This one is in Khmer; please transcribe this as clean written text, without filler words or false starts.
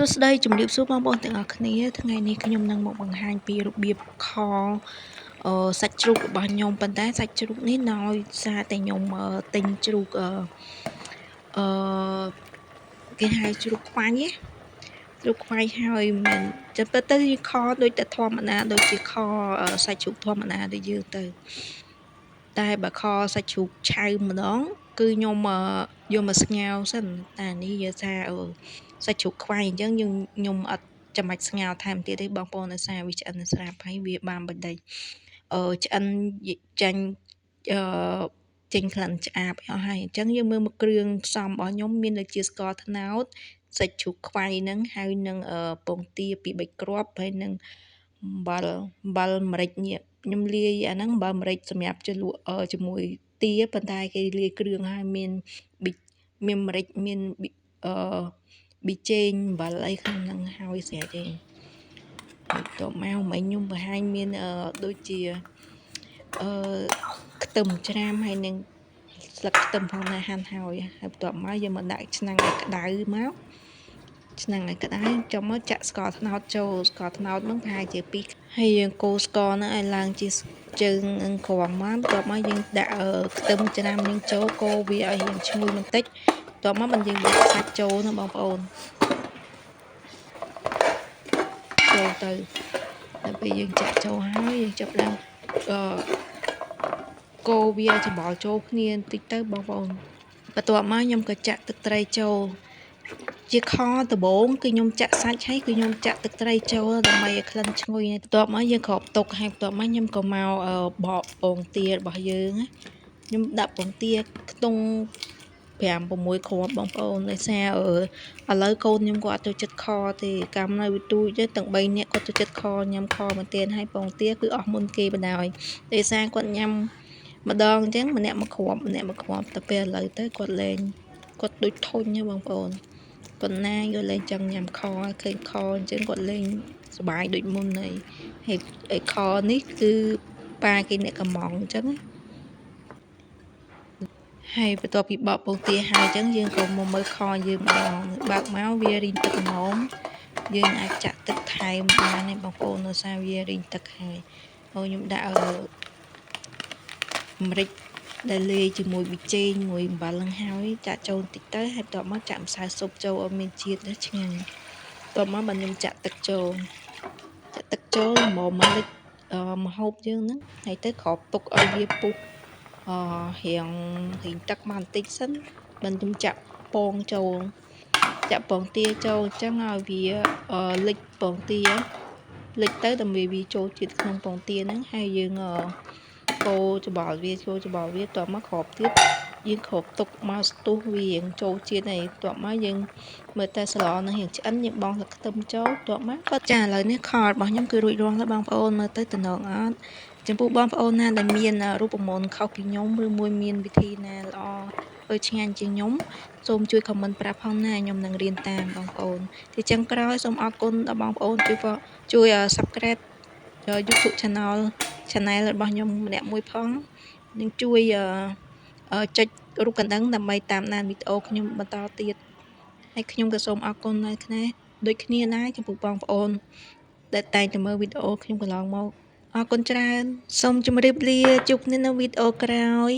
សួស្តីជំរាបសួរបងប្អូនទាំងអស់គ្នាថ្ងៃនេះខ្ញុំនឹងមកបង្ហាញពីរបៀបខសាច់ជ្រូករបស់ខ្ញុំប៉ុន្តែសាច់ជ្រូកនេះដោយសារតែខ្ញុំទិញជ្រូកអឺគេហៅជ្រូកខ្វាញ់ណាជ្រូកខ្វាញ់ហើយមិនចិត្តទៅយើងខដូចតែធម្មតាដូចជាខសាច់ជ្រូកធម្មតាដូចយើងទៅតែបើខសាច់ជ្រូកឆៅម្ដងគឺខ្ញុំយកមកស្ងោរសិនតែនេះយកថាសាច់ជ្រូកខ្វាយអញ្ចឹងខ្ញុំអត់ចាំបាច់ស្ងោរថែមទៀតទេបងប្អូនដោយសារវាឆ្អិនស្រាប់ហើយវាបានបដិឆ្អិនចាញ់ចេញក្លិនឆ្អាបអស់ហើយអញ្ចឹងយើងមើលមកគ្រឿងផ្សំរបស់ខ្ញុំមានដូចជាស្ករត្នោតសាច់ជ្រូកខ្វាយហ្នឹងហើយនឹងពងទាពី3គ្រាប់ហើយនឹងអំបិលម្រេចនេះខ្ញុំលាយអាហ្នឹងអំបិលម្រេចសម្រាប់ជ្រលក់ជាមួយទាប៉ុន្តែគេលាយគ្រឿងហើយមានម្រេចមានប៊ីចេងអំបិលអីក្នុងហ្នឹងហើយស្រេចទេតមកមិញខ្ញុំបង្ហាញមានដូចជាខ្ទឹមច្រាមហើយនឹងស្លឹកខ្ទឹមផងណាហាន់ហើយបន្ទាប់មកយើងមកដាក់ឆ្នាំងឲ្យក្តៅមកឆ្នាំងឲ្យក្តៅចាំមកចាក់ស្ករត្នោតចូលស្ករត្នោតហ្នឹងប្រហែលជា2ហើយយើងកូរស្ករហ្នឹងឲ្យឡើងជាជើងនឹងក្រមមកបន្ទាប់មកយើងដាក់ខ្ទឹមច្រាមនឹងចូលកូរវាឲ្យរៀងឈ្ងុយបន្តិចបន្ទាប់មកយើងដាក់សាច់ចូលណាបងប្អូនចូលទៅដល់ពេលយើងចាក់ចូលហើយយើងចាប់ឡើងកូរវាច្របល់ចូលគ្នាបន្តិចទៅបងប្អូនបន្ទាប់មកខ្ញុំក៏ចាក់ទឹកត្រីចូលជាខដំបូងគឺខ្ញុំចាក់សាច់ហើយគឺខ្ញុំចាក់ទឹកត្រីចូលដើម្បីឲ្យក្លិនឈ្ងុយបន្ទាប់មកយើងគ្របទុកហើយបន្ទាប់មកខ្ញុំក៏មកបកពងទារបស់យើងខ្ញុំដាក់ពងទាខ្ទង់5-6គ្រាប់បងប្អូនដោយសារឥឡូវកូនខ្ញុំគាត់អត់ចូលចិត្តខទេកម្មនៅវិទូចទាំង3នាក់គាត់ចូលចិត្តខញ៉ាំខមែនទែនហើយពងទាគឺអស់មុនគេបណ្ដោយដោយសារគាត់ញ៉ាំម្ដងអញ្ចឹងម្នាក់មួយគ្រាប់តែពេលឥឡូវទៅគាត់លេងគាត់ដូចធុញហ៎បងប្អូនប៉ុណ្ណាគាត់លេងចង់ញ៉ាំខឃើញខអញ្ចឹងគាត់លេងសប្បាយដូចមុនហើយខនេះគឺប៉ាគេអ្នកកំងអញ្ចឹងហើយបន្ទាប់ពីបកពងទាហើយអញ្ចឹងយើងក៏មកមើលខយើងម្ដងបើកមកវារីងទឹកល្មមយើងអាចចាក់ទឹកថែមបានទេបងប្អូនដោយសារវារីងទឹកហើយខ្ញុំដាក់ម្រេចដែលលាយជាមួយប៊ីចេងមួយអំបិលនឹងហើយចាក់ចូលបន្តិចទៅហើយបន្ទាប់មកចាក់ម្សៅស៊ុបចូលឲ្យមានជាតិឆ្ងាញ់បន្ទាប់មកខ្ញុំចាក់ទឹកចូលមកលិចម្ហូបយើងហ្នឹងហើយទៅគ្របទុកឲ្យវាពុះរៀងទឹកមកបន្តិចសិនបើខ្ញុំចាក់ពងចូលចាក់ពងទាចូលអញ្ចឹងឲ្យវាលិចពងទាលិចទៅដើម្បីវាចូលជាតិក្នុងពងទាហ្នឹងហើយយើងកូរច្បល់វាតទៅមកគ្របទៀតយើងគ្របទុកមកស្ទុះវារៀងចូលជាតិហើយបន្ទាប់មកយើងមើលតែស្លនឹងរៀងឆ្អិនយើងបង់ទឹកខ្ទឹមចូលបន្ទាប់មកក៏ចាឥឡូវនេះខរបស់ខ្ញុំគឺរួចរាល់ហើយបងប្អូនមើលទៅតំណងអត់ចំពោះបងប្អូនណាដែលមានរូបមន្តខុសពីខ្ញុំឬមួយមានវិធីណាល្អធ្វើឆ្ងាញ់ជាងខ្ញុំសូមជួយ comment ប្រាប់ផងណាខ្ញុំនឹងរៀនតាមបងប្អូនទីចឹងក្រោយសូមអរគុណដល់បងប្អូនជួយ subscribe YouTube channel របស់ខ្ញុំម្នាក់មួយផងនិងជួយចុចរូបកណ្ដឹងដើម្បីតាមដានវីដេអូខ្ញុំបន្តទៀតហើយខ្ញុំក៏សូមអរគុណដូចគ្នាដែរចំពោះបងប្អូនដែលតែងតែមើលវីដេអូខ្ញុំកន្លងមកអរគុណច្រើនសូមជម្រាបលាជួបគ្នានៅវីដេអូក្រោយ